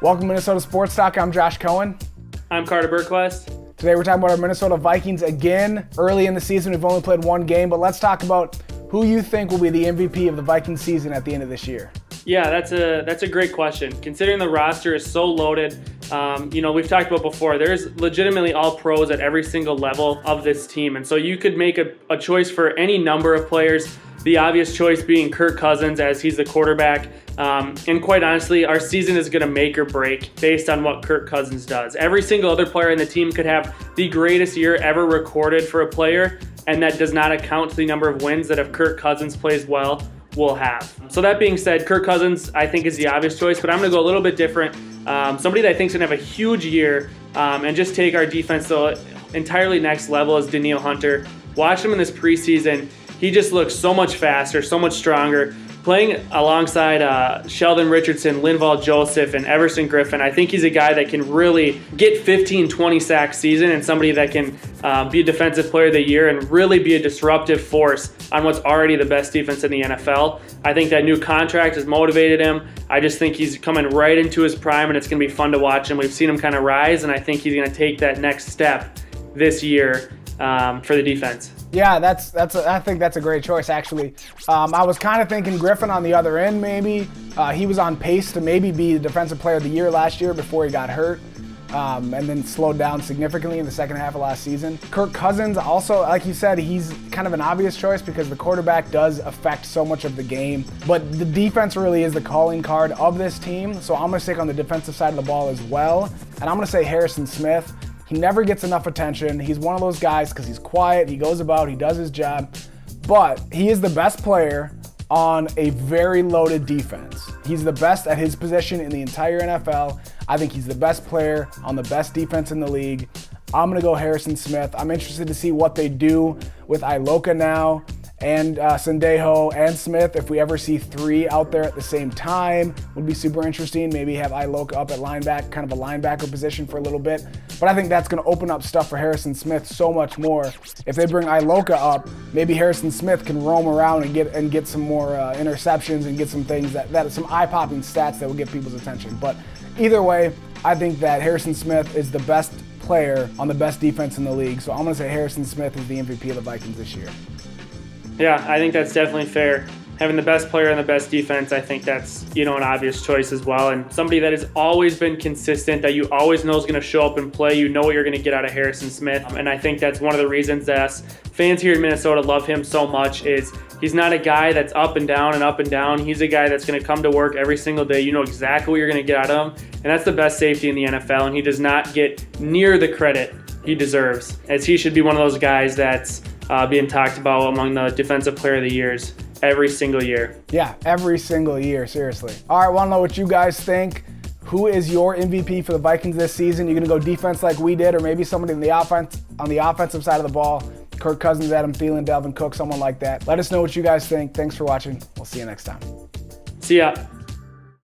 Welcome to Minnesota Sports Talk. I'm Josh Coan. I'm Carter Burquest. Today we're talking about our Minnesota Vikings again. Early in the season, we've only played one game, but let's talk about who you think will be the MVP of the Vikings season at the end of this year. Yeah, that's a great question. Considering the roster is so loaded, we've talked about before, there's legitimately all pros at every single level of this team. And so you could make a choice for any number of players, the obvious choice being Kirk Cousins as he's the quarterback. And quite honestly, our season is going to make or break based on what Kirk Cousins does. Every single other player in the team could have the greatest year ever recorded for a player, and that does not account to the number of wins that if Kirk Cousins plays well, we'll have. So that being said, Kirk Cousins, I think, is the obvious choice, but I'm going to go a little bit different. Somebody that I think is going to have a huge year and just take our defense to an entirely next level is Danielle Hunter. Watch him in this preseason. He just looks so much faster, so much stronger. Playing alongside Sheldon Richardson, Linval Joseph, and Everson Griffin, I think he's a guy that can really get 15, 20 sack season and somebody that can be a defensive player of the year and really be a disruptive force on what's already the best defense in the NFL. I think that new contract has motivated him. I just think he's coming right into his prime, and it's going to be fun to watch him. We've seen him kind of rise, and I think he's going to take that next step this year for the defense. Yeah, I think that's a great choice, actually. I was kind of thinking Griffin on the other end, maybe. He was on pace to maybe be the Defensive Player of the Year last year before he got hurt, and then slowed down significantly in the second half of last season. Kirk Cousins also, like you said, he's kind of an obvious choice because the quarterback does affect so much of the game. But the defense really is the calling card of this team, so I'm going to stick on the defensive side of the ball as well. And I'm going to say Harrison Smith. He never gets enough attention. He's one of those guys because he's quiet, he goes about, he does his job, but he is the best player on a very loaded defense. He's the best at his position in the entire NFL. I think he's the best player on the best defense in the league. I'm going to go Harrison Smith. I'm interested to see what they do with Iloka now and Sendejo and Smith. If we ever see three out there at the same time, would be super interesting. Maybe have Iloka up at linebacker, kind of a linebacker position for a little bit. But I think that's going to open up stuff for Harrison Smith so much more. If they bring Iloka up, maybe Harrison Smith can roam around and get some more interceptions and get some things that some eye-popping stats that will get people's attention. But either way, I think that Harrison Smith is the best player on the best defense in the league. So I'm going to say Harrison Smith is the MVP of the Vikings this year. Yeah, I think that's definitely fair. Having the best player and the best defense, I think that's, an obvious choice as well. And somebody that has always been consistent, that you always know is going to show up and play. You know what you're going to get out of Harrison Smith. And I think that's one of the reasons that us fans here in Minnesota love him so much is he's not a guy that's up and down and up and down. He's a guy that's going to come to work every single day. You know exactly what you're going to get out of him. And that's the best safety in the NFL. And he does not get near the credit he deserves, as he should be one of those guys that's being talked about among the Defensive Player of the Years every single year. Yeah, every single year, seriously. All right, want to know what you guys think. Who is your MVP for the Vikings this season? You're going to go defense like we did, or maybe somebody on the offensive side of the ball? Kirk Cousins, Adam Thielen, Dalvin Cook, someone like that. Let us know what you guys think. Thanks for watching. We'll see you next time. See ya.